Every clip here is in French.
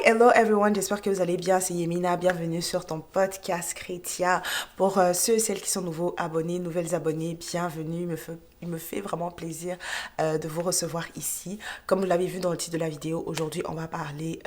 Hello everyone, j'espère que vous allez bien, c'est Yemina, bienvenue sur ton podcast chrétien. Pour ceux et celles qui sont nouveaux abonnés, nouvelles abonnées, bienvenue, il me fait vraiment plaisir de vous recevoir ici. Comme vous l'avez vu dans le titre de la vidéo, aujourd'hui on va parler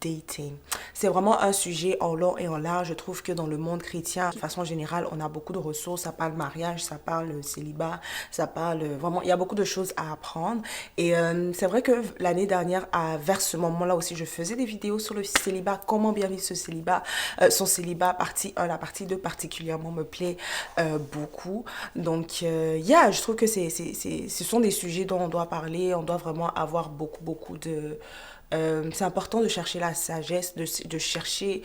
dating. C'est vraiment un sujet en long et en large. Je trouve que dans le monde chrétien, de façon générale, on a beaucoup de ressources. Ça parle mariage, ça parle célibat, ça parle vraiment, il y a beaucoup de choses à apprendre. Et c'est vrai que l'année dernière, vers ce moment-là aussi, je faisais des vidéos sur le célibat, comment bien vivre ce célibat, son célibat, partie 1, la partie 2 particulièrement me plaît beaucoup. Donc, je trouve que ce sont des sujets dont on doit parler, on doit vraiment avoir beaucoup de... c'est important de chercher la sagesse, de chercher,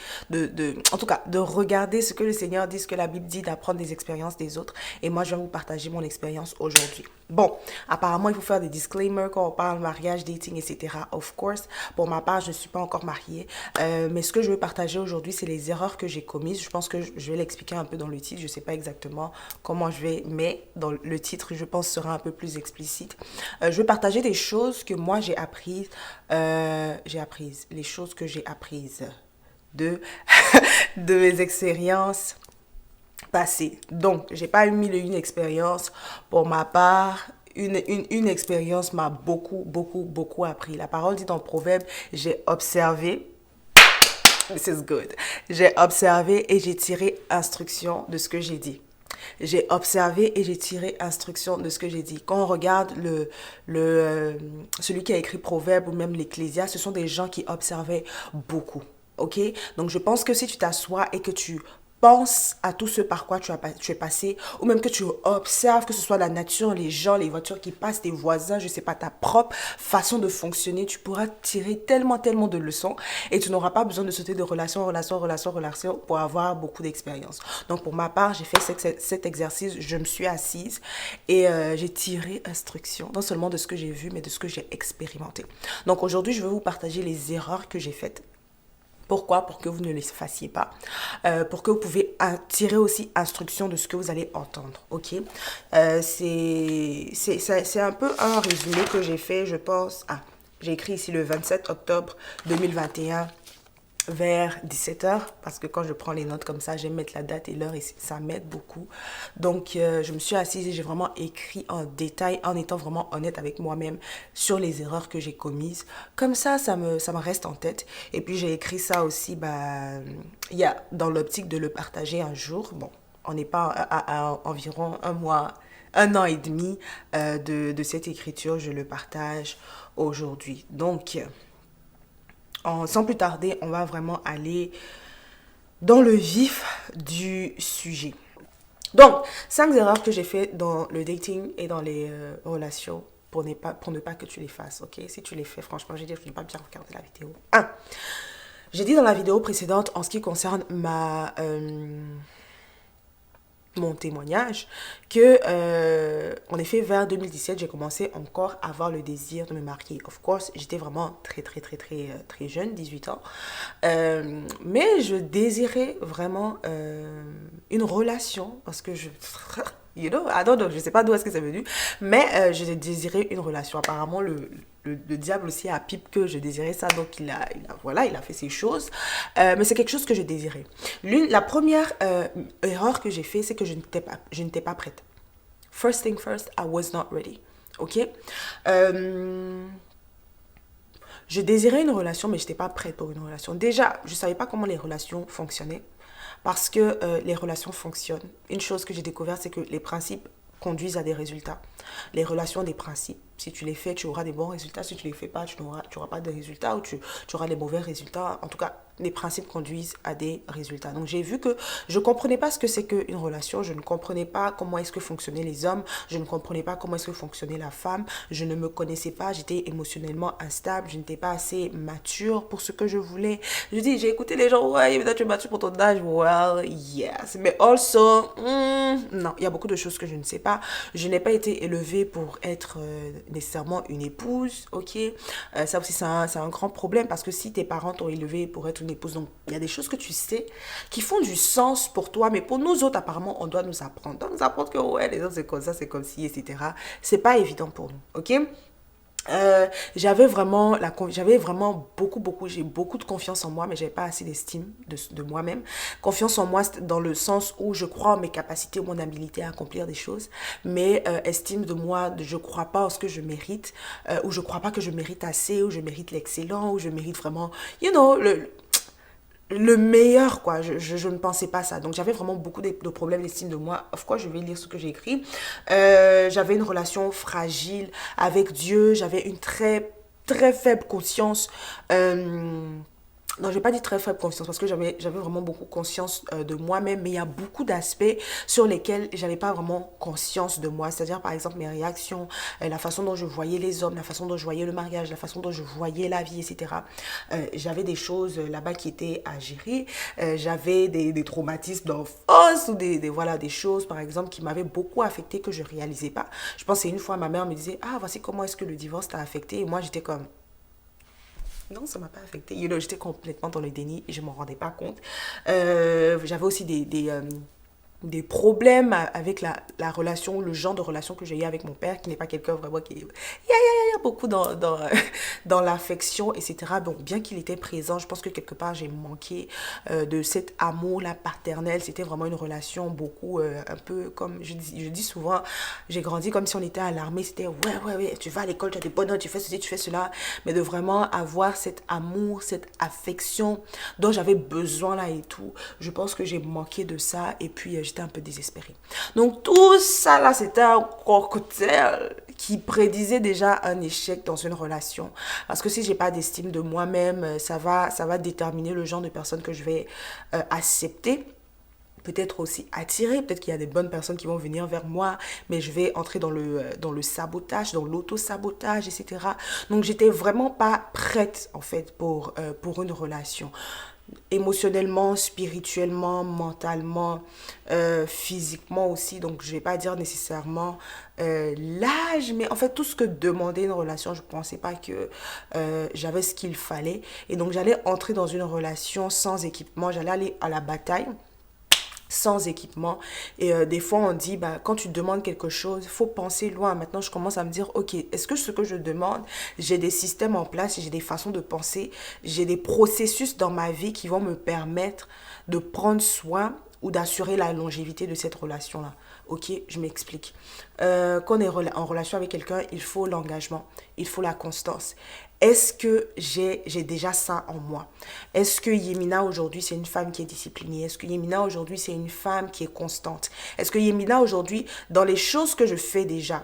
en tout cas, de regarder ce que le Seigneur dit, ce que la Bible dit, d'apprendre des expériences des autres. Et moi, je vais vous partager mon expérience aujourd'hui. Bon, apparemment, il faut faire des disclaimers quand on parle mariage, dating, etc. Of course, pour ma part, je ne suis pas encore mariée. Mais ce que je veux partager aujourd'hui, c'est les erreurs que j'ai commises. Je pense que je vais l'expliquer un peu dans le titre. Je ne sais pas exactement comment je vais, mais dans le titre, je pense, sera un peu plus explicite. Je vais partager des choses que moi, j'ai apprises. Les choses que j'ai apprises de, de mes expériences passées. Donc, j'ai pas eu mille et une expériences. Pour ma part, une expérience m'a beaucoup appris. La parole dit dans le Proverbe, j'ai observé. This is good. J'ai observé et j'ai tiré instruction de ce que j'ai dit. J'ai observé et j'ai tiré instruction de ce que j'ai dit. Quand on regarde celui qui a écrit Proverbe ou même l'Ecclésiaste, ce sont des gens qui observaient beaucoup. Ok? Donc je pense que si tu t'assois et que tu penses à tout ce par quoi tu es passé, ou même que tu observes, que ce soit la nature, les gens, les voitures qui passent, tes voisins, je sais pas, ta propre façon de fonctionner, tu pourras tirer tellement de leçons et tu n'auras pas besoin de sauter de relation en relation pour avoir beaucoup d'expérience. Donc pour ma part, j'ai fait cet exercice, je me suis assise et j'ai tiré instruction, non seulement de ce que j'ai vu, mais de ce que j'ai expérimenté. Donc aujourd'hui, je vais vous partager les erreurs que j'ai faites. Pourquoi? Pour que vous ne les fassiez pas. Pour que vous pouvez tirer aussi instruction de ce que vous allez entendre. Ok? C'est un peu un résumé que j'ai fait, je pense. J'ai écrit ici le 27 octobre 2021 vers 17h, parce que quand je prends les notes comme ça, j'aime mettre la date et l'heure et ça m'aide beaucoup. Donc, je me suis assise et j'ai vraiment écrit en détail, en étant vraiment honnête avec moi-même sur les erreurs que j'ai commises. Comme ça me reste en tête. Et puis, j'ai écrit ça aussi, dans l'optique de le partager un jour. Bon, on n'est pas à environ un mois, un an et demi de cette écriture, je le partage aujourd'hui. Donc, sans plus tarder, on va vraiment aller dans le vif du sujet. Donc, 5 erreurs que j'ai faites dans le dating et dans les relations pour ne pas que tu les fasses, ok? Si tu les fais, franchement, j'ai dit que je n'ai pas bien regardé la vidéo. J'ai dit dans la vidéo précédente, en ce qui concerne mon témoignage, que en effet vers 2017 j'ai commencé encore à avoir le désir de me marier. Of course, j'étais vraiment très jeune, 18 ans, mais je désirais vraiment une relation, parce que je je sais pas d'où est-ce que c'est venu, mais je désirais une relation. Apparemment le diable aussi a pipe que je désirais ça, donc il a fait ces choses, mais c'est quelque chose que je désirais. La première erreur que j'ai fait, c'est que je n'étais pas prête. First thing first, I was not ready. Ok? Je désirais une relation, mais je n'étais pas prête pour une relation. Déjà, je ne savais pas comment les relations fonctionnaient, parce que les relations fonctionnent. Une chose que j'ai découverte, c'est que les principes conduisent à des résultats. Les relations, des principes. Si tu les fais, tu auras des bons résultats. Si tu ne les fais pas, tu n'auras pas de résultats, ou tu auras des mauvais résultats. En tout cas, les principes conduisent à des résultats. Donc, j'ai vu que je ne comprenais pas ce que c'est qu'une relation. Je ne comprenais pas comment est-ce que fonctionnaient les hommes. Je ne comprenais pas comment est-ce que fonctionnait la femme. Je ne me connaissais pas. J'étais émotionnellement instable. Je n'étais pas assez mature pour ce que je voulais. J'ai écouté les gens. Ouais, mais tu es mature pour ton âge. Well, yes. Mais also, non, il y a beaucoup de choses que je ne sais pas. Je n'ai pas été élevée pour être nécessairement une épouse, ok? Ça aussi, c'est un grand problème parce que si tes parents t'ont élevé pour être une épouse, donc il y a des choses que tu sais qui font du sens pour toi, mais pour nous autres, apparemment, on doit nous apprendre. On doit nous apprendre que, ouais, les autres, c'est comme ça, c'est comme ci, etc. C'est pas évident pour nous, ok? J'avais vraiment j'ai beaucoup de confiance en moi, mais j'avais pas assez d'estime de moi-même. Confiance en moi dans le sens où je crois en mes capacités ou mon habilité à accomplir des choses, mais estime de moi, je crois pas en ce que je mérite, ou je crois pas que je mérite assez, ou je mérite l'excellent, ou je mérite vraiment, le meilleur, quoi. Je ne pensais pas ça. Donc, j'avais vraiment beaucoup de problèmes d'estime de moi. Of course, je vais lire ce que j'ai écrit. J'avais une relation fragile avec Dieu. J'avais une très, très faible conscience. Non, je vais pas dire très faible conscience parce que j'avais vraiment beaucoup conscience de moi-même, mais il y a beaucoup d'aspects sur lesquels j'avais pas vraiment conscience de moi. C'est-à-dire, par exemple, mes réactions, la façon dont je voyais les hommes, la façon dont je voyais le mariage, la façon dont je voyais la vie, etc. J'avais des choses là-bas qui étaient à gérer. J'avais des traumatismes d'enfance ou voilà, des choses, par exemple, qui m'avaient beaucoup affecté que je réalisais pas. Je pense que une fois, ma mère me disait, ah, voici comment est-ce que le divorce t'a affecté. Et moi, j'étais comme, non, ça m'a pas affecté. J'étais complètement dans le déni et je m'en rendais pas compte. J'avais aussi des problèmes avec la relation, le genre de relation que j'ai eu avec mon père, qui n'est pas quelqu'un vraiment qui est... Il y a beaucoup dans l'affection, etc. Bon, bien qu'il était présent, je pense que quelque part, j'ai manqué de cet amour-là paternel. C'était vraiment une relation beaucoup, un peu comme, je dis souvent, j'ai grandi comme si on était à l'armée. C'était, ouais, tu vas à l'école, tu as des bonnes notes, tu fais ceci, tu fais cela. Mais de vraiment avoir cet amour, cette affection dont j'avais besoin là et tout. Je pense que j'ai manqué de ça et puis j'étais un peu désespérée. Donc tout ça là, c'était un cocktail qui prédisait déjà un échec dans une relation. Parce que si j'ai pas d'estime de moi-même, ça va déterminer le genre de personne que je vais accepter, peut-être aussi attirer, peut-être qu'il y a des bonnes personnes qui vont venir vers moi, mais je vais entrer dans le sabotage, dans l'auto-sabotage, etc. Donc, j'étais vraiment pas prête, en fait, pour une relation. Émotionnellement, spirituellement, mentalement, physiquement aussi. Donc, je vais pas dire nécessairement l'âge, mais en fait, tout ce que demandait une relation, je pensais pas que j'avais ce qu'il fallait. Et donc, j'allais entrer dans une relation sans équipement, j'allais aller à la bataille sans équipement. Et des fois, on dit, bah, quand tu demandes quelque chose, il faut penser loin. Maintenant, je commence à me dire, ok, est-ce que ce que je demande, j'ai des systèmes en place, j'ai des façons de penser, j'ai des processus dans ma vie qui vont me permettre de prendre soin ou d'assurer la longévité de cette relation-là. Ok, je m'explique. Quand on est en relation avec quelqu'un, il faut l'engagement, il faut la constance. Est-ce que j'ai déjà ça en moi? Est-ce que Yemina aujourd'hui c'est une femme qui est disciplinée? Est-ce que Yemina aujourd'hui c'est une femme qui est constante? Est-ce que Yemina aujourd'hui, dans les choses que je fais déjà,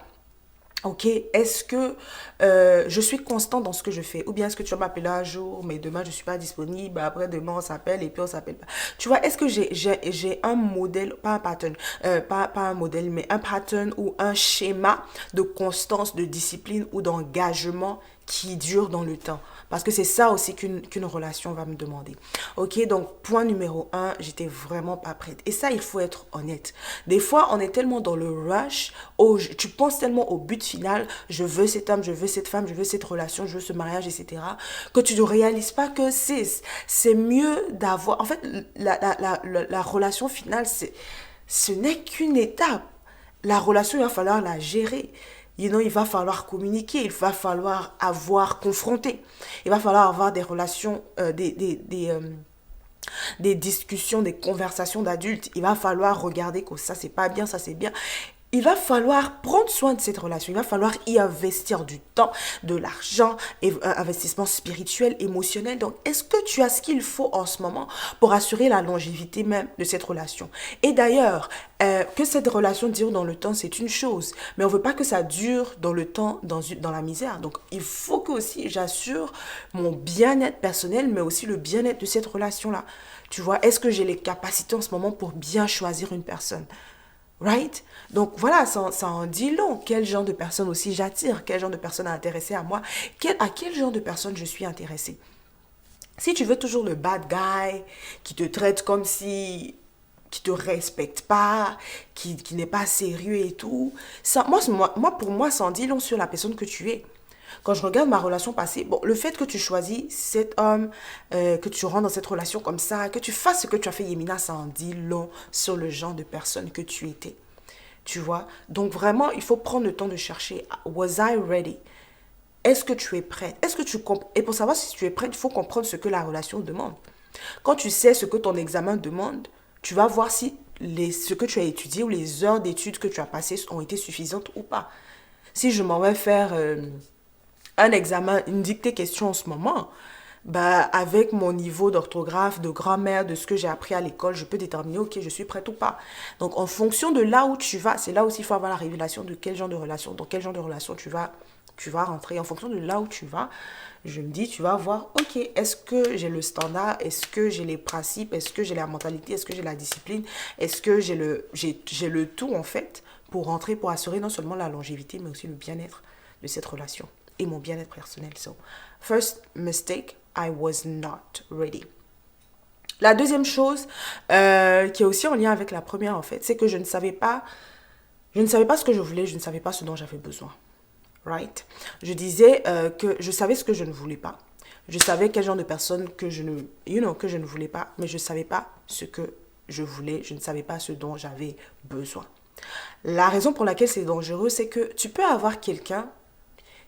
ok, est-ce que je suis constante dans ce que je fais? Ou bien est-ce que tu vas m'appeler un jour, mais demain je ne suis pas disponible, après demain on s'appelle et puis on s'appelle pas. Tu vois, est-ce que j'ai un modèle, pas un pattern, pas un modèle, mais un pattern ou un schéma de constance, de discipline ou d'engagement qui dure dans le temps? Parce que c'est ça aussi qu'une relation va me demander. Ok, donc point numéro un, j'étais vraiment pas prête. Et ça, il faut être honnête. Des fois, on est tellement dans le rush, tu penses tellement au but final, je veux cet homme, je veux cette femme, je veux cette relation, je veux ce mariage, etc., que tu ne réalises pas que c'est mieux d'avoir... En fait, la relation finale, ce n'est qu'une étape. La relation, il va falloir la gérer. Il va falloir communiquer, il va falloir avoir confronté, il va falloir avoir des relations, des discussions, des conversations d'adultes. Il va falloir regarder que ça c'est pas bien, ça c'est bien. Il va falloir prendre soin de cette relation. Il va falloir y investir du temps, de l'argent, et investissement spirituel, émotionnel. Donc, est-ce que tu as ce qu'il faut en ce moment pour assurer la longévité même de cette relation? Et d'ailleurs, que cette relation dure dans le temps, c'est une chose. Mais on ne veut pas que ça dure dans le temps, dans la misère. Donc, il faut que aussi j'assure mon bien-être personnel, mais aussi le bien-être de cette relation-là. Tu vois, est-ce que j'ai les capacités en ce moment pour bien choisir une personne? Right? Donc voilà, ça en dit long. Quel genre de personne aussi j'attire? Quel genre de personne est intéressée à moi? À quel genre de personne je suis intéressée? Si tu veux toujours le bad guy qui te traite comme si qui te respecte pas, qui n'est pas sérieux et tout. Ça, pour moi, ça en dit long sur la personne que tu es. Quand je regarde ma relation passée, bon, le fait que tu choisis cet homme, que tu rentres dans cette relation comme ça, que tu fasses ce que tu as fait, Yemina, ça en dit long sur le genre de personne que tu étais. Tu vois? Donc vraiment, il faut prendre le temps de chercher. Was I ready? Est-ce que tu es prête? Et pour savoir si tu es prête, il faut comprendre ce que la relation demande. Quand tu sais ce que ton examen demande, tu vas voir si ce que tu as étudié ou les heures d'études que tu as passées ont été suffisantes ou pas. Si je m'en vais faire un examen, une dictée question en ce moment, bah, avec mon niveau d'orthographe, de grammaire, de ce que j'ai appris à l'école, je peux déterminer, ok, je suis prête ou pas. Donc, en fonction de là où tu vas, c'est là aussi il faut avoir la révélation de quel genre de relation, dans quel genre de relation tu vas rentrer. En fonction de là où tu vas, je me dis, tu vas voir, ok, est-ce que j'ai le standard, est-ce que j'ai les principes, est-ce que j'ai la mentalité, est-ce que j'ai la discipline, est-ce que j'ai le tout, en fait, pour rentrer, pour assurer non seulement la longévité, mais aussi le bien-être de cette relation et mon bien-être personnel. So, first mistake, I was not ready. La deuxième chose, qui est aussi en lien avec la première en fait, c'est que je ne savais pas ce que je voulais, je ne savais pas ce dont j'avais besoin. Right? Je disais que je savais ce que je ne voulais pas. Je savais quel genre de personne que je ne voulais pas, mais je ne savais pas ce que je voulais, je ne savais pas ce dont j'avais besoin. La raison pour laquelle c'est dangereux, c'est que tu peux avoir quelqu'un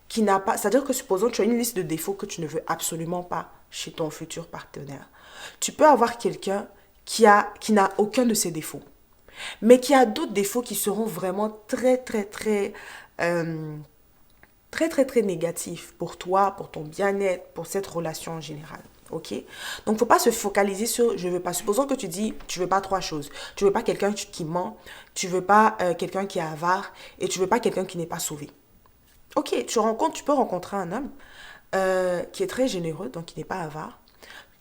qui n'a pas, c'est-à-dire que supposons que tu as une liste de défauts que tu ne veux absolument pas chez ton futur partenaire. Tu peux avoir quelqu'un qui n'a aucun de ces défauts, mais qui a d'autres défauts qui seront vraiment très négatifs pour toi, pour ton bien-être, pour cette relation en général. Ok? Donc, faut pas se focaliser sur je veux pas. Supposons que tu dis, tu veux pas trois choses. Tu veux pas quelqu'un qui ment, tu veux pas quelqu'un qui est avare et tu veux pas quelqu'un qui n'est pas sauvé. Ok, tu peux rencontrer un homme qui est très généreux, donc qui n'est pas avare,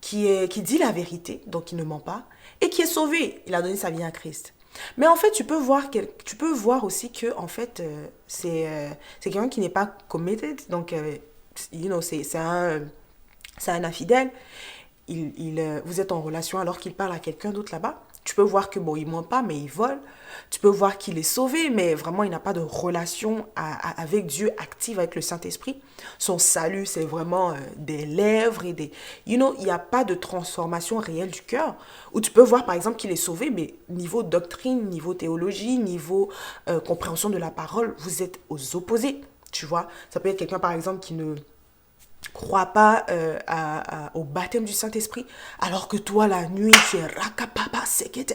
qui dit la vérité, donc qui ne ment pas, et qui est sauvé. Il a donné sa vie à Christ. Mais en fait, tu peux voir aussi que en fait, c'est quelqu'un qui n'est pas committed, donc c'est un infidèle. Vous êtes en relation alors qu'il parle à quelqu'un d'autre là-bas. Tu peux voir que bon, il ment pas, mais il vole. Tu peux voir qu'il est sauvé, mais vraiment, il n'a pas de relation avec Dieu active, avec le Saint-Esprit. Son salut, c'est vraiment des lèvres et des... il n'y a pas de transformation réelle du cœur. Ou tu peux voir, par exemple, qu'il est sauvé, mais niveau doctrine, niveau théologie, niveau compréhension de la parole, vous êtes aux opposés. Tu vois, ça peut être quelqu'un, par exemple, qui ne crois pas au baptême du Saint-Esprit, alors que toi, la nuit, tu es rakapapa, sekete,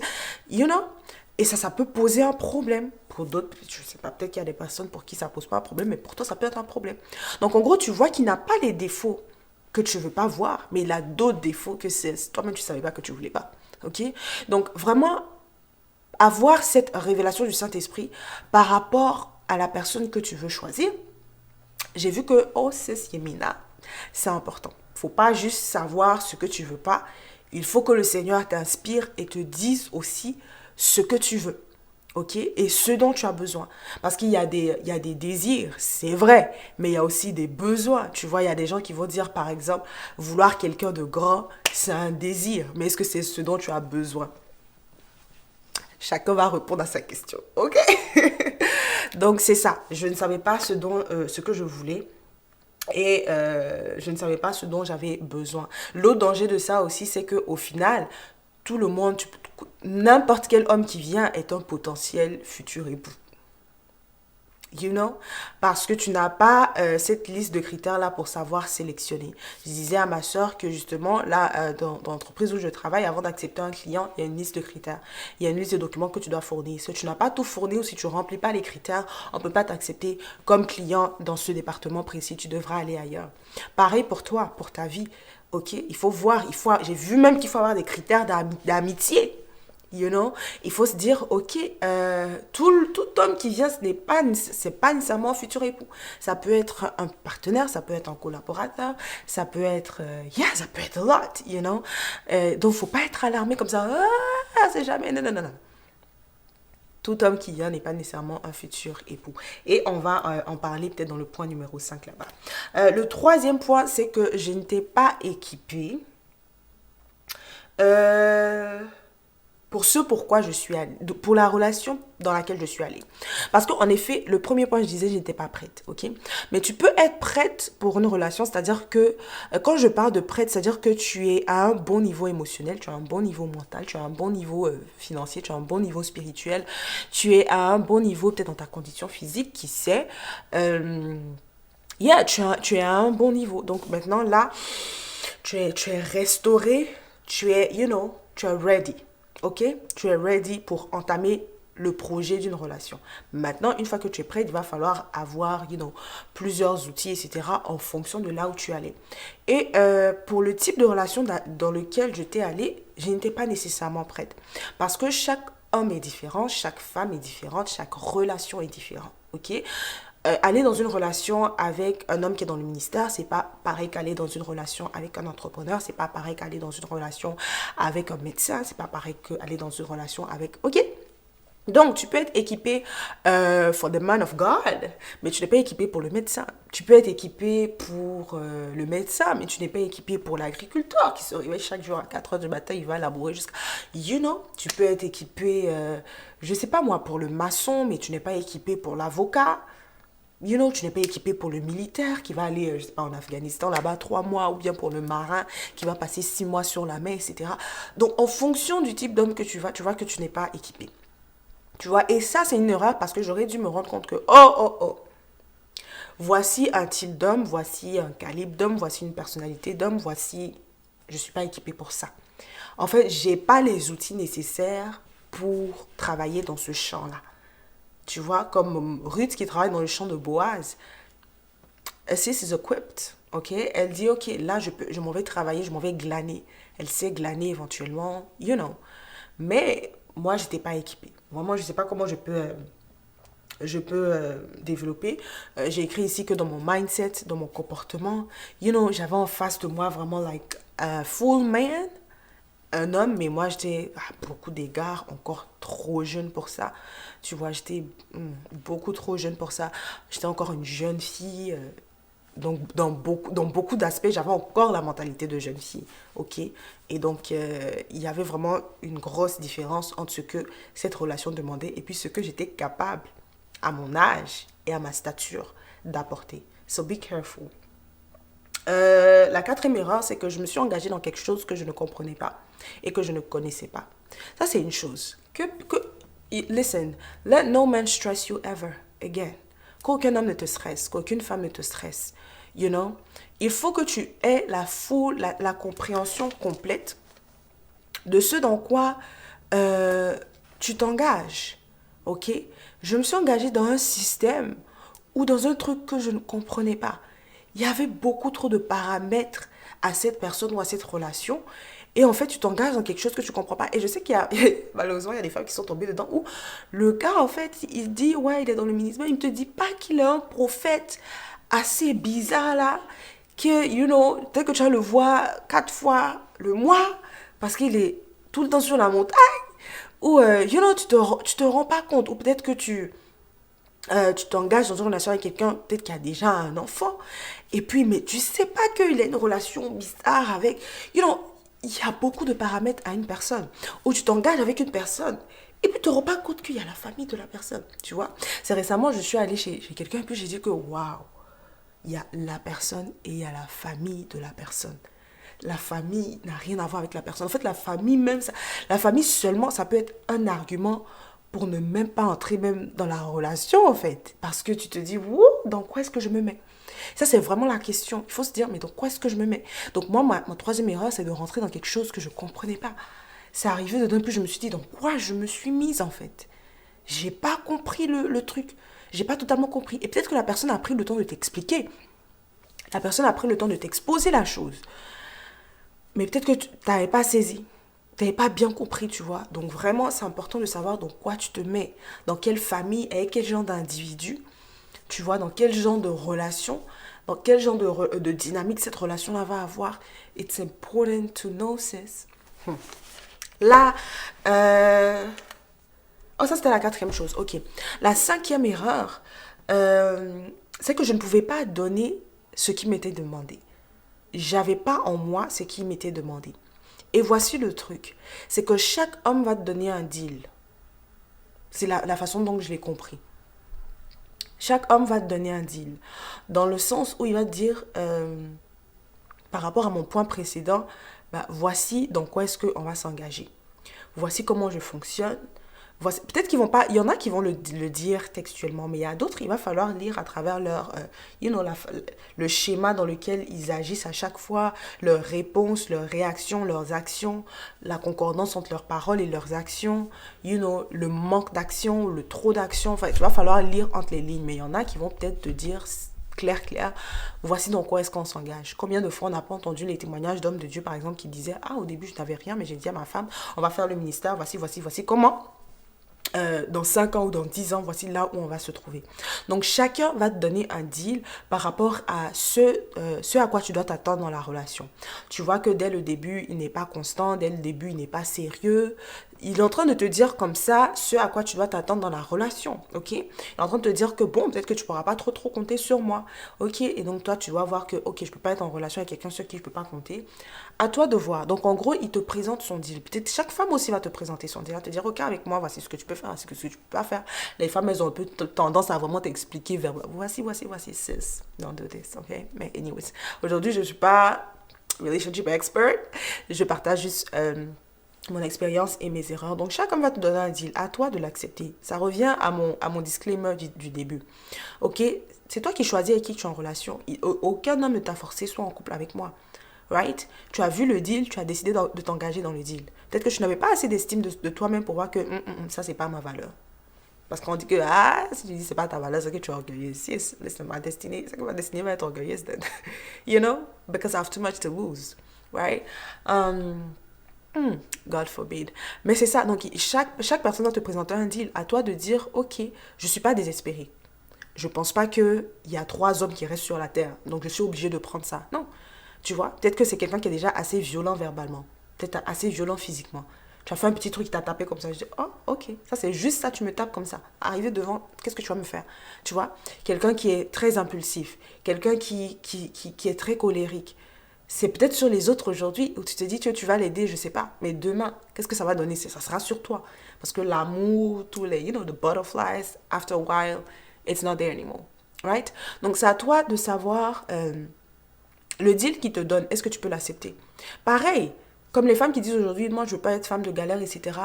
et ça peut poser un problème. Pour d'autres, je ne sais pas, peut-être qu'il y a des personnes pour qui ça ne pose pas un problème, mais pour toi, ça peut être un problème. Donc, en gros, tu vois qu'il n'a pas les défauts que tu ne veux pas voir, mais il a d'autres défauts que toi-même, tu ne savais pas que tu ne voulais pas. Ok? Donc, vraiment, avoir cette révélation du Saint-Esprit par rapport à la personne que tu veux choisir, j'ai vu que, oh, c'est Yemina, c'est important. Il ne faut pas juste savoir ce que tu veux pas. Il faut que le Seigneur t'inspire et te dise aussi ce que tu veux. Ok? Et ce dont tu as besoin. Parce qu'il y a des désirs, c'est vrai, mais il y a aussi des besoins. Tu vois, il y a des gens qui vont dire, par exemple, vouloir quelqu'un de grand, c'est un désir. Mais est-ce que c'est ce dont tu as besoin? Chacun va répondre à sa question. Ok? Donc, c'est ça. Je ne savais pas ce que je voulais. Et je ne savais pas ce dont j'avais besoin. L'autre danger de ça aussi, c'est qu'au final, tout le monde, n'importe quel homme qui vient est un potentiel futur époux. Parce que tu n'as pas cette liste de critères-là pour savoir sélectionner. Je disais à ma soeur que justement, là, dans l'entreprise où je travaille, avant d'accepter un client, il y a une liste de critères. Il y a une liste de documents que tu dois fournir. Si tu n'as pas tout fourni ou si tu ne remplis pas les critères, on ne peut pas t'accepter comme client dans ce département précis. Tu devras aller ailleurs. Pareil pour toi, pour ta vie. Ok, il faut voir, j'ai vu même qu'il faut avoir des critères d'amitié. Il faut se dire, ok, tout homme qui vient, c'est pas nécessairement un futur époux. Ça peut être un partenaire, ça peut être un collaborateur, ça peut être, ça peut être a lot, donc, faut pas être alarmé comme ça, c'est jamais, non. Tout homme qui vient n'est pas nécessairement un futur époux. Et on va en parler peut-être dans le point numéro 5 là-bas. Le troisième point, c'est que je n'étais pas équipée pour ce pourquoi je suis allée, pour la relation dans laquelle je suis allée. Parce qu'en effet, le premier point, je disais, je n'étais pas prête, ok? Mais tu peux être prête pour une relation, c'est-à-dire que, quand je parle de prête, c'est-à-dire que tu es à un bon niveau émotionnel, tu as un bon niveau mental, tu as un bon niveau financier, tu as un bon niveau spirituel, tu es à un bon niveau peut-être dans ta condition physique, qui sait. Yeah, tu es à un bon niveau. Donc maintenant, là, tu es restauré, tu es, tu es ready. Ok? Tu es ready pour entamer le projet d'une relation. Maintenant, une fois que tu es prêt, il va falloir avoir, plusieurs outils, etc. en fonction de là où tu es allé. Et pour le type de relation dans lequel je t'ai allé, je n'étais pas nécessairement prête. Parce que chaque homme est différent, chaque femme est différente, chaque relation est différente. Ok? Aller dans une relation avec un homme qui est dans le ministère, c'est pas pareil qu'aller dans une relation avec un entrepreneur, c'est pas pareil qu'aller dans une relation avec un médecin, c'est pas pareil qu'aller dans une relation avec... Ok? Donc, tu peux être équipé for the man of God, mais tu n'es pas équipé pour le médecin. Tu peux être équipé pour le médecin, mais tu n'es pas équipé pour l'agriculteur qui se réveille chaque jour à 4 heures du matin, il va labourer jusqu'à... Tu peux être équipé, je sais pas moi, pour le maçon, mais tu n'es pas équipé pour l'avocat. Tu n'es pas équipé pour le militaire qui va aller, je sais pas, en Afghanistan, là-bas, 3 mois, ou bien pour le marin qui va passer 6 mois sur la mer, etc. Donc, en fonction du type d'homme que tu vois que tu n'es pas équipé. Tu vois, et ça, c'est une erreur parce que j'aurais dû me rendre compte que, voici un type d'homme, voici un calibre d'homme, voici une personnalité d'homme, voici... Je ne suis pas équipée pour ça. En fait, je n'ai pas les outils nécessaires pour travailler dans ce champ-là. Tu vois, comme Ruth qui travaille dans le champ de Boaz, sis is equipped, ok? Elle dit, ok, là, je m'en vais travailler, je m'en vais glaner. Elle sait glaner éventuellement, Mais moi, je n'étais pas équipée. Vraiment, je ne sais pas comment je peux développer. J'ai écrit ici que dans mon mindset, dans mon comportement, j'avais en face de moi vraiment like a full man, un homme, mais moi j'étais à beaucoup d'égards encore trop jeune pour ça. Tu vois, j'étais beaucoup trop jeune pour ça. J'étais encore une jeune fille. Donc, dans beaucoup d'aspects, j'avais encore la mentalité de jeune fille, ok? Et donc, il y avait vraiment une grosse différence entre ce que cette relation demandait et puis ce que j'étais capable, à mon âge et à ma stature, d'apporter. So, be careful. La quatrième erreur, c'est que je me suis engagée dans quelque chose que je ne comprenais pas et que je ne connaissais pas. Ça, c'est une chose. Listen, let no man stress you ever again. Qu'aucun homme ne te stresse, qu'aucune femme ne te stresse. Il faut que tu aies la compréhension complète de ce dans quoi tu t'engages. Ok? Je me suis engagée dans un système ou dans un truc que je ne comprenais pas. Il y avait beaucoup trop de paramètres à cette personne ou à cette relation. Et en fait, tu t'engages dans quelque chose que tu ne comprends pas. Et je sais qu'il y a, malheureusement, il y a des femmes qui sont tombées dedans où le gars, en fait, il dit, ouais, il est dans le ministère. Il ne te dit pas qu'il est un prophète assez bizarre, là, que, peut-être que tu vas le voir 4 fois le mois parce qu'il est tout le temps sur la montagne. Ou, tu te rends pas compte. Ou peut-être que tu t'engages dans une relation avec quelqu'un, peut-être qui a déjà un enfant, et puis, mais tu sais pas qu'il a une relation bizarre avec... il y a beaucoup de paramètres à une personne. Ou tu t'engages avec une personne, et puis tu te rends pas compte qu'il y a la famille de la personne, tu vois. C'est récemment, je suis allée chez quelqu'un, et puis j'ai dit que, waouh, il y a la personne et il y a la famille de la personne. La famille n'a rien à voir avec la personne. En fait, la famille même, la famille seulement, ça peut être un argument pour ne même pas entrer même dans la relation, en fait. Parce que tu te dis, wouh, dans quoi est-ce que je me mets? Ça, c'est vraiment la question. Il faut se dire, mais dans quoi est-ce que je me mets? Donc moi, ma troisième erreur, c'est de rentrer dans quelque chose que je ne comprenais pas. C'est arrivé de d'un coup, je me suis dit, dans quoi je me suis mise, en fait? J'ai pas compris le truc. J'ai pas totalement compris. Et peut-être que la personne a pris le temps de t'expliquer. La personne a pris le temps de t'exposer la chose. Mais peut-être que tu n'avais pas saisi. Tu n'avais pas bien compris, tu vois. Donc vraiment, c'est important de savoir dans quoi tu te mets. Dans quelle famille, avec quel genre d'individu. Tu vois, dans quel genre de relation. Dans quel genre de dynamique cette relation-là va avoir. It's important to know, sis. Là, oh, ça c'était la quatrième chose. Ok. La cinquième erreur, c'est que je ne pouvais pas donner ce qui m'était demandé. J'avais pas en moi ce qui m'était demandé. Et voici le truc, c'est que chaque homme va te donner un deal. C'est la façon dont je l'ai compris. Chaque homme va te donner un deal. Dans le sens où il va te dire, par rapport à mon point précédent, bah, voici dans quoi est-ce qu'on va s'engager. Voici comment je fonctionne. Peut-être qu'ils vont pas, il y en a qui vont le dire textuellement, mais il y a d'autres, il va falloir lire à travers le schéma dans lequel ils agissent à chaque fois, leurs réponses, leurs réactions, leurs actions, la concordance entre leurs paroles et leurs actions, le manque d'action, le trop d'action. Enfin, il va falloir lire entre les lignes, mais il y en a qui vont peut-être te dire clair, voici dans quoi est-ce qu'on s'engage. Combien de fois on n'a pas entendu les témoignages d'hommes de Dieu, par exemple, qui disaient, ah, au début, je n'avais rien, mais j'ai dit à ma femme, on va faire le ministère, voici comment dans 5 ans ou dans 10 ans, voici là où on va se trouver. Donc, chacun va te donner un deal par rapport à ce à quoi tu dois t'attendre dans la relation. Tu vois que dès le début, il n'est pas constant, dès le début, il n'est pas sérieux. Il est en train de te dire comme ça ce à quoi tu dois t'attendre dans la relation, ok? Il est en train de te dire que bon, peut-être que tu ne pourras pas trop compter sur moi, ok? Et donc toi, tu dois voir que, ok, je ne peux pas être en relation avec quelqu'un sur qui je ne peux pas compter. À toi de voir. Donc en gros, il te présente son deal. Peut-être chaque femme aussi va te présenter son deal, elle va te dire, ok, avec moi, voici ce que tu peux faire, voici ce que tu peux pas faire. Les femmes, elles ont un peu tendance à vraiment t'expliquer vers, voici, sis, don't do this, ok? Mais anyways, aujourd'hui, je ne suis pas relationship expert, je partage juste mon expérience et mes erreurs. Donc, chacun va te donner un deal. À toi de l'accepter. Ça revient à mon disclaimer du début. Ok? C'est toi qui choisis avec qui tu es en relation. Aucun homme ne t'a forcé, soit en couple avec moi. Right? Tu as vu le deal, tu as décidé de t'engager dans le deal. Peut-être que tu n'avais pas assez d'estime de toi-même pour voir que ça, c'est pas ma valeur. Parce qu'on dit que, si tu dis c'est pas ta valeur, c'est que tu es orgueilleuse. Yes, listen, ma destinée, c'est que ma destinée va être orgueilleuse. You know? Because I have too much to lose. Right? God forbid. Mais c'est ça, donc chaque personne va te présenter un deal. À toi de dire, ok, je ne suis pas désespérée. Je ne pense pas qu'il y a 3 hommes qui restent sur la terre, donc je suis obligée de prendre ça. Non, tu vois, peut-être que c'est quelqu'un qui est déjà assez violent verbalement, peut-être assez violent physiquement. Tu as fait un petit truc qui t'a tapé comme ça, je dis, oh, ok, ça c'est juste ça, tu me tapes comme ça. Arrivé devant, qu'est-ce que tu vas me faire? Tu vois, quelqu'un qui est très impulsif, quelqu'un qui est très colérique. C'est peut-être sur les autres aujourd'hui où tu te dis que tu vas l'aider, je sais pas. Mais demain, qu'est-ce que ça va donner? Ça sera sur toi. Parce que l'amour, tous les, the butterflies, after a while, it's not there anymore. Right? Donc, c'est à toi de savoir le deal qu'il te donne. Est-ce que tu peux l'accepter? Pareil, comme les femmes qui disent aujourd'hui, moi, je veux pas être femme de galère, etc.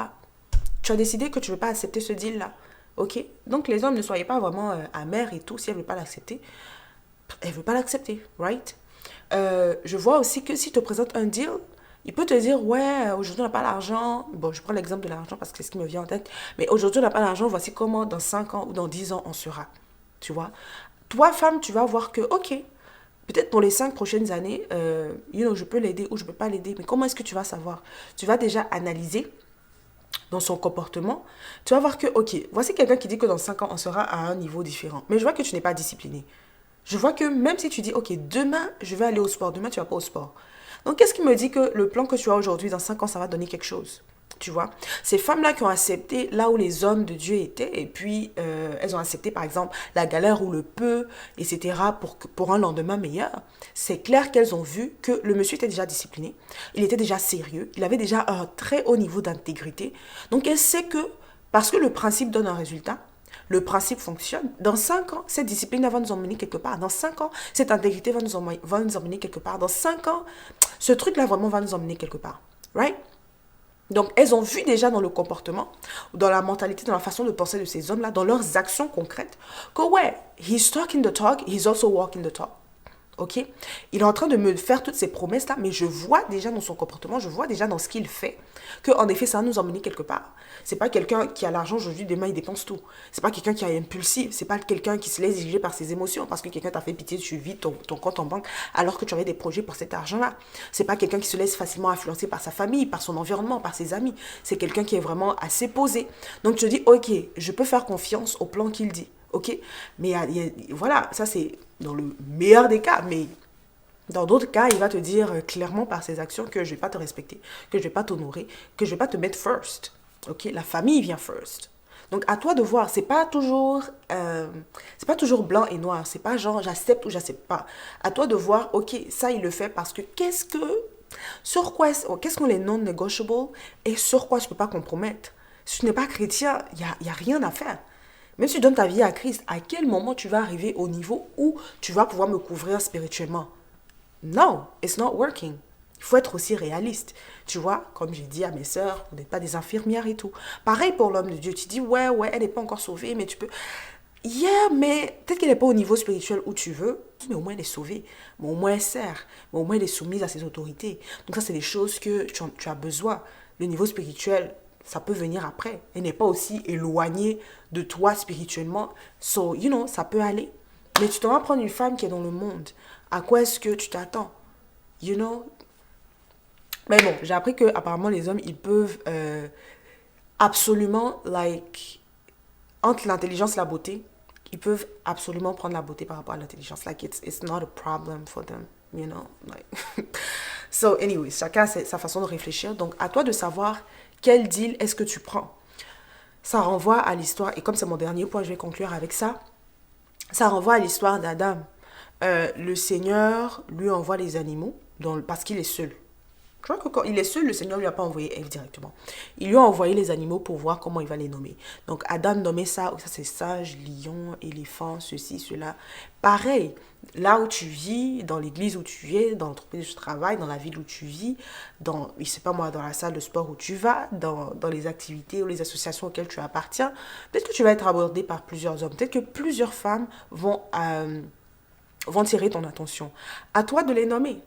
Tu as décidé que tu veux pas accepter ce deal-là. Ok? Donc, les hommes, ne soyez pas vraiment amers et tout. Si elle veut pas l'accepter, elle veut pas l'accepter. Right? Je vois aussi que s'il te présente un deal, il peut te dire, ouais, aujourd'hui on n'a pas l'argent. Bon, je prends l'exemple de l'argent parce que c'est ce qui me vient en tête. Mais aujourd'hui on n'a pas l'argent, voici comment dans 5 ans ou dans 10 ans on sera. Tu vois? Toi, femme, tu vas voir que, ok, peut-être pour les 5 prochaines années, je peux l'aider ou je ne peux pas l'aider. Mais comment est-ce que tu vas savoir? Tu vas déjà analyser dans son comportement. Tu vas voir que, ok, voici quelqu'un qui dit que dans 5 ans on sera à un niveau différent. Mais je vois que tu n'es pas discipliné. Je vois que même si tu dis, ok, demain, je vais aller au sport, demain, tu vas pas au sport. Donc, qu'est-ce qui me dit que le plan que tu as aujourd'hui, dans 5 ans, ça va donner quelque chose? Tu vois? Ces femmes-là qui ont accepté là où les hommes de Dieu étaient, et puis elles ont accepté, par exemple, la galère ou le peu, etc., pour un lendemain meilleur. C'est clair qu'elles ont vu que le monsieur était déjà discipliné, il était déjà sérieux, il avait déjà un très haut niveau d'intégrité. Donc, elle sait que, parce que le principe donne un résultat, le principe fonctionne. Dans 5 ans, cette discipline va nous emmener quelque part. Dans 5 ans, cette intégrité va nous emmener quelque part. Dans 5 ans, ce truc-là vraiment va nous emmener quelque part. Right? Donc, elles ont vu déjà dans le comportement, dans la mentalité, dans la façon de penser de ces hommes-là, dans leurs actions concrètes, que ouais, he's talking the talk, he's also walking the talk. Ok? Il est en train de me faire toutes ces promesses-là, mais je vois déjà dans son comportement, je vois déjà dans ce qu'il fait, qu'en effet, ça va nous emmener quelque part. C'est pas quelqu'un qui a l'argent aujourd'hui, demain il dépense tout. C'est pas quelqu'un qui est impulsif, c'est pas quelqu'un qui se laisse diriger par ses émotions, parce que quelqu'un t'a fait pitié, tu vides ton compte en banque, alors que tu avais des projets pour cet argent-là. C'est pas quelqu'un qui se laisse facilement influencer par sa famille, par son environnement, par ses amis. C'est quelqu'un qui est vraiment assez posé. Donc tu te dis, ok, je peux faire confiance au plan qu'il dit. Ok? Mais voilà, ça c'est dans le meilleur des cas, mais dans d'autres cas, il va te dire clairement par ses actions que je ne vais pas te respecter, que je ne vais pas t'honorer, que je ne vais pas te mettre first. Ok? La famille vient first. Donc à toi de voir, c'est pas toujours blanc et noir, c'est pas genre j'accepte ou j'accepte pas. À toi de voir, ok, ça il le fait parce que qu'est-ce que Sur quoi, qu'est-ce qu'on les non-negotiable et sur quoi tu ne peux pas compromettre? Si tu n'es pas chrétien, y a rien à faire. Même si tu donnes ta vie à Christ, à quel moment tu vas arriver au niveau où tu vas pouvoir me couvrir spirituellement? No, it's not working. Il faut être aussi réaliste. Tu vois, comme j'ai dit à mes sœurs, vous n'êtes pas des infirmières et tout. Pareil pour l'homme de Dieu. Tu dis, ouais, elle n'est pas encore sauvée, mais tu peux... Yeah, mais peut-être qu'elle n'est pas au niveau spirituel où tu veux, mais au moins elle est sauvée, mais au moins elle sert, mais au moins elle est soumise à ses autorités. Donc ça, c'est des choses que tu as besoin. Le niveau spirituel, ça peut venir après. Elle n'est pas aussi éloignée de toi spirituellement. So, ça peut aller. Mais tu dois prendre une femme qui est dans le monde. À quoi est-ce que tu t'attends? You know? Mais bon, j'ai appris que apparemment les hommes, ils peuvent absolument, entre l'intelligence et la beauté, ils peuvent absolument prendre la beauté par rapport à l'intelligence. It's not a problem for them, you know? So, anyway, chacun a sa façon de réfléchir. Donc, à toi de savoir quel deal est-ce que tu prends. Ça renvoie à l'histoire, et comme c'est mon dernier point, je vais conclure avec ça. Ça renvoie à l'histoire d'Adam. Le Seigneur lui envoie les animaux parce qu'il est seul. Je crois que quand il est seul, le Seigneur ne lui a pas envoyé Ève directement. Il lui a envoyé les animaux pour voir comment il va les nommer. Donc Adam nommait ça c'est sage, lion, éléphant, ceci, cela. Pareil, là où tu vis, dans l'église où tu es, dans l'entreprise où tu travailles, dans la ville où tu vis, dans la salle de sport où tu vas, dans les activités ou les associations auxquelles tu appartiens, peut-être que tu vas être abordé par plusieurs hommes. Peut-être que plusieurs femmes vont tirer ton attention. À toi de les nommer.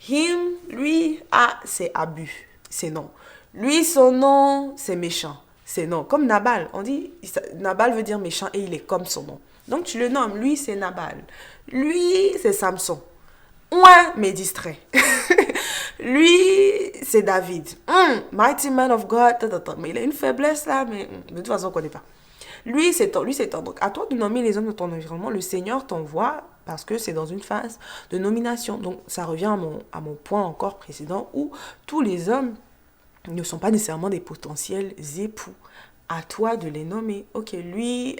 Him, lui, c'est abus, c'est non. Lui, son nom, c'est méchant, c'est non. Comme Nabal, on dit, Nabal veut dire méchant et il est comme son nom. Donc tu le nommes, lui, c'est Nabal. Lui, c'est Samson. Ouais, mais distrait. Lui, c'est David. Mighty man of God. Mais il a une faiblesse là, mais de toute façon, on ne connaît pas. Lui, c'est tant. Donc, à toi de nommer les hommes de ton environnement. Le Seigneur t'envoie parce que c'est dans une phase de nomination. Donc, ça revient à mon point encore précédent où tous les hommes ne sont pas nécessairement des potentiels époux. À toi de les nommer. Ok, lui,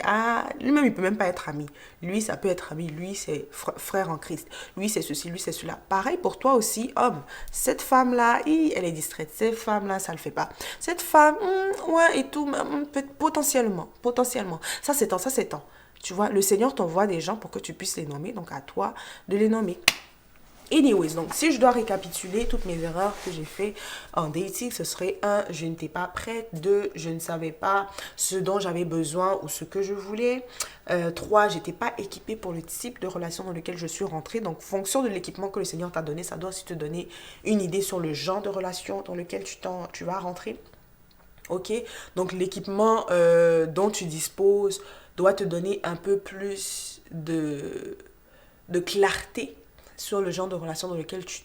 lui-même, il peut même pas être ami. Lui, ça peut être ami. Lui, c'est frère en Christ. Lui, c'est ceci, lui, c'est cela. Pareil pour toi aussi, homme. Cette femme-là, elle est distraite. Cette femme-là, ça le fait pas. Cette femme, ouais, et tout, potentiellement. Ça, c'est temps. Tu vois, le Seigneur t'envoie des gens pour que tu puisses les nommer. Donc, à toi de les nommer. Anyways, donc si je dois récapituler toutes mes erreurs que j'ai fait en dating, ce serait 1, je n'étais pas prête. 2, je ne savais pas ce dont j'avais besoin ou ce que je voulais. 3, j'étais pas équipée pour le type de relation dans lequel je suis rentrée. Donc, fonction de l'équipement que le Seigneur t'a donné, ça doit aussi te donner une idée sur le genre de relation dans lequel tu vas rentrer. Ok, donc l'équipement dont tu disposes doit te donner un peu plus de clarté sur le genre de relation dans lequel tu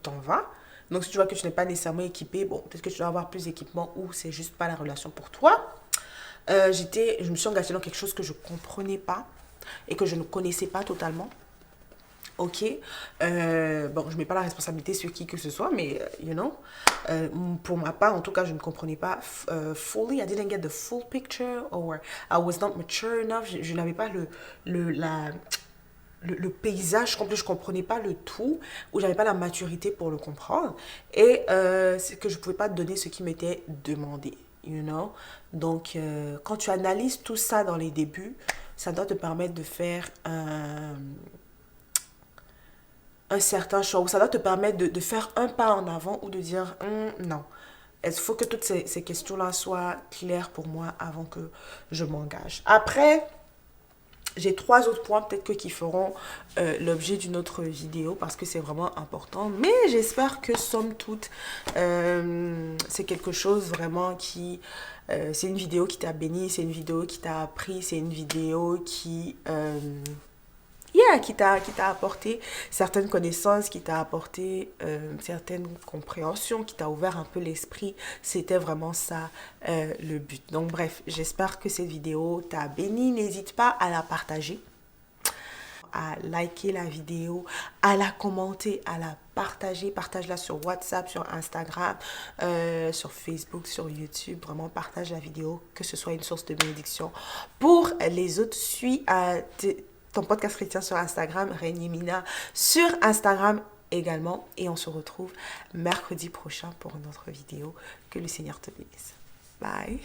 t'en vas. Donc, si tu vois que tu n'es pas nécessairement équipé, bon, peut-être que tu dois avoir plus d'équipement ou c'est juste pas la relation pour toi. Je me suis engagée dans quelque chose que je ne comprenais pas et que je ne connaissais pas totalement. Ok, bon, je ne mets pas la responsabilité sur qui que ce soit, mais, pour ma part, en tout cas, je ne comprenais pas fully, I didn't get the full picture, or I was not mature enough, je n'avais pas le paysage complet, je ne comprenais pas le tout, ou j'avais pas la maturité pour le comprendre, et c'est que je ne pouvais pas donner ce qui m'était demandé, Donc, quand tu analyses tout ça dans les débuts, ça doit te permettre de faire un certain choix, ou ça doit te permettre de faire un pas en avant, ou de dire, non. Il faut que toutes ces questions-là soient claires pour moi avant que je m'engage. Après, j'ai 3 autres points peut-être qui feront l'objet d'une autre vidéo parce que c'est vraiment important. Mais j'espère que somme toute, c'est quelque chose vraiment qui... c'est une vidéo qui t'a béni, c'est une vidéo qui t'a appris, c'est une vidéo qui t'a apporté certaines connaissances, qui t'a apporté certaines compréhensions, qui t'a ouvert un peu l'esprit. C'était vraiment ça le but. Donc bref, j'espère que cette vidéo t'a béni. N'hésite pas à la partager, à liker la vidéo, à la commenter, à la partager. Partage-la sur WhatsApp, sur Instagram, sur Facebook, sur YouTube. Vraiment, partage la vidéo, que ce soit une source de bénédiction pour les autres. Suis ton podcast chrétien sur Instagram, Reine Yemina, sur Instagram également. Et on se retrouve mercredi prochain pour une autre vidéo. Que le Seigneur te bénisse. Bye.